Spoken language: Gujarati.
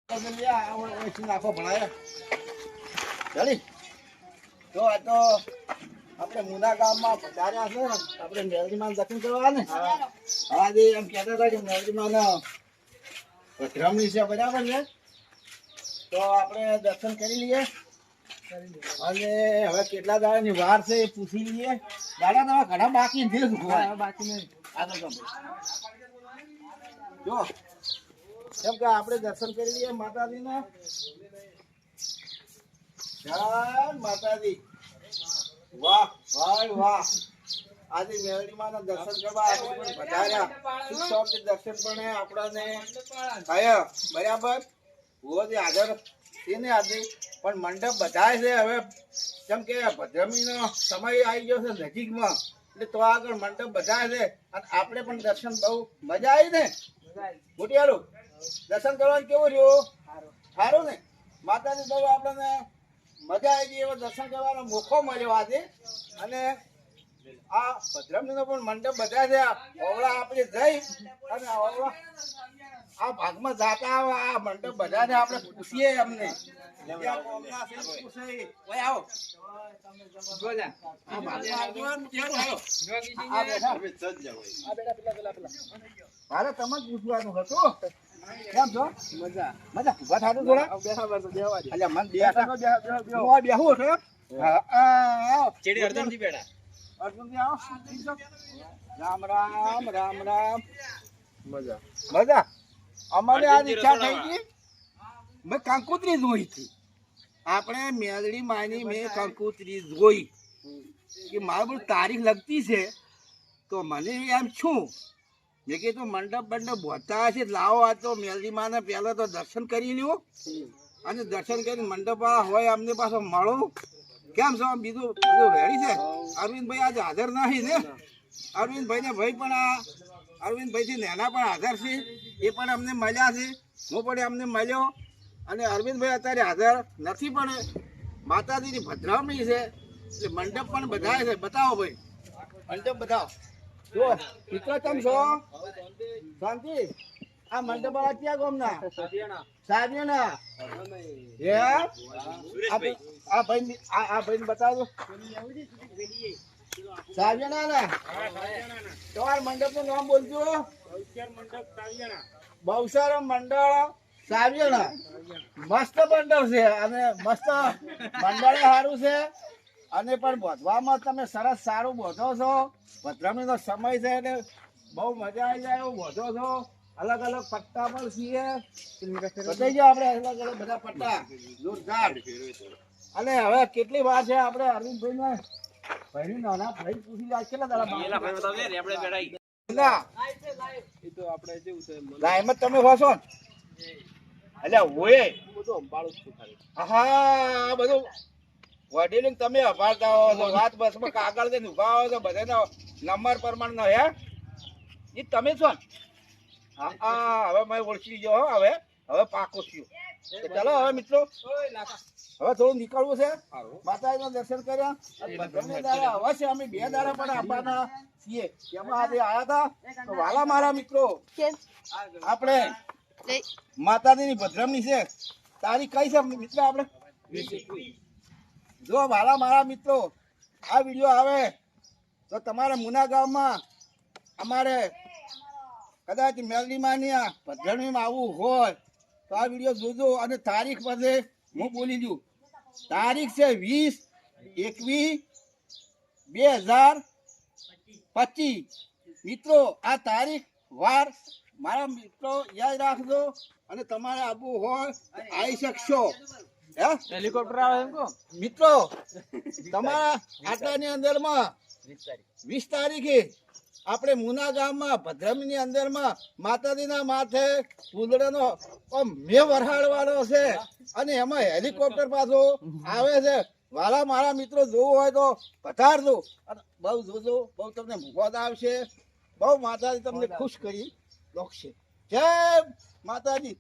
નાખો ભણાય ચાલી તો આ તો આપણે મુના ગામમાં પધાર્યા છે ને આપણે મેલડીમાં દર્શન કરવા ને હા એમ કહેતા હતા કે મેલડીમાં ભદ્રમણી છે બરાબર છે તો આપણે દર્શન કરી લઈએ અને હવે કેટલા દાડાની વાર છે એ પૂછી લઈએ દાડા તમારા ઘણા બાકી છે બાકી નહીં આગળ જો કેમ કે આપણે દર્શન કરી લઈએ માતાજીના જય માતાજી વાહ ભાઈ વાહ આજે મેલડીમાંના દર્શન કરવા આપણે પણ પધાર્યા સુખ દર્શન પણ આપણાને થયા બરાબર રોજ હાજર છે ને આજે પણ મંડપ બધાય છે હવે જેમ કે ભદ્રમીનો સમય આવી ગયો છે નજીકમાં એટલે તો આગળ મંડપ બધાય છે અને આપણે પણ દર્શન બહુ મજા આવી ને મોટિયારું દર્શન કરવાનું કેવું રહ્યું સારું ને માતાજી બહુ આપણને મજા આવી ગઈ એવો દર્શન કરવાનો મોકો મળ્યો આજે અને આ ભદ્રમણીનો પણ મંડપ બધા છે ઓવળા આપણે જઈ અને ઓવળા આ ભાગમાં જાતા આ મંડપ બધાને આપણે પૂછીએ અમને મારે તમે પૂછવાનું હતું કેમ છો મજા મજા ઉભા થાતું થોડા અલ્યા મન બેહું છો ચેડી અર્જુનજી બેડા અર્જુનજી આવો રામ રામ રામ રામ મજા મજા અમારે આજ ઈચ્છા થઈ ગઈ મેં કંકુતરી જોઈ હતી આપણે મેલડી માની મેં કંકુતરી જોઈ કે મારે બધું તારીખ લગતી છે તો મને એમ છું મેં કીધું મંડપ બંડપ બોતા હશે લાવો આ તો મેલડી માને પહેલાં તો દર્શન કરી લ્યો અને દર્શન કરીને મંડપ વાળા હોય અમને પાછો મળો કેમ છો બીજું બધું રેડી છે અરવિંદભાઈ આજે હાજર નહીં ને અરવિંદભાઈ ને ભાઈ પણ આ અરવિંદભાઈથી નેના પણ હાજર છે એ પણ અમને મળ્યા છે હું પણ અમને મળ્યો અને અરવિંદભાઈ અત્યારે હાજર નથી પણ માતાજીની ભદ્રમણી છે એટલે મંડપ પણ બધાય છે બતાવો ભાઈ મંડપ બતાવો જો મિત્રો તમે છો શાંતિ આ મંડપ વાળા ક્યાં ગામના સાબિયાના આ ભાઈ બતાવો સાબિયાના તમારા મંડપ નું નામ બોલજો બહુસર મંડળ સાબિયાના મસ્ત મંડળ છે અને મસ્ત મંડળ સારું છે અને પણ બોધવામાં તમે સરસ સારું બોધો છો ભદ્રમણીનો સમય છે એટલે બહુ મજા આવી જાય એવું બોધો છો અલગ અલગ પટ્ટા પણ છીએ બતાવી જાઓ આપણે અલગ અલગ બધા પટ્ટા જોરદાર અને હવે કેટલી વાર છે આપણે અરવિંદભાઈ ભાઈ નાના ભાઈ પૂછી જાય કેટલા દાડા તમે હોશો ને એટલે હોય હા બધું વડીલ તમે અભારતા હો છો વાત બસમાં કાગળ દઈને ઉભા હો છો બધાનો નંબર પ્રમાણે હે એ તમે છો ને હા હવે મેં ઓળખી ગયો હવે હવે પાકો થયો ચાલો હવે મિત્રો હવે થોડું નીકળવું છે માતાજીના દર્શન કર્યા અવશ્ય અમે 2 દાડા પણ આપવાના છીએ એમાં આજે આવ્યા હતા તો વાલા મારા મિત્રો આપણે માતાજીની ભદ્રમણી છે તારીખ કઈ છે મિત્ર આપણે જો વાલા મારા મિત્રો આ વિડીયો આવે તો તમારા મુના ગામમાં અમારે કદાચ મેલડીમાં ભદ્રમણીમાં આવવું હોય તો આ વિડીયો જોજો અને તારીખ પછી હું બોલી દઉં તારીખ છે 20/21/2025 મિત્રો આ તારીખ વાર મારા મિત્રો યાદ રાખજો અને તમારે આવવું હોય આવી શકશો હેલિકોપ્ટર આવે એમ મિત્રો તમારા આટલાની અંદરમાં 20 તારીખે આપણે મુના ગામમાં ભદ્રમણીની અંદરમાં માતાજીના માથે ફૂલડાનો મેં વરહાડવાનો છે અને એમાં હેલિકોપ્ટર પાછો આવે છે વાલા મારા મિત્રો જોવું હોય તો પધારજો અને બહુ જોજો બહુ તમને મુફત આવશે બહુ માતાજી તમને ખુશ કરી દોખશે જય માતાજી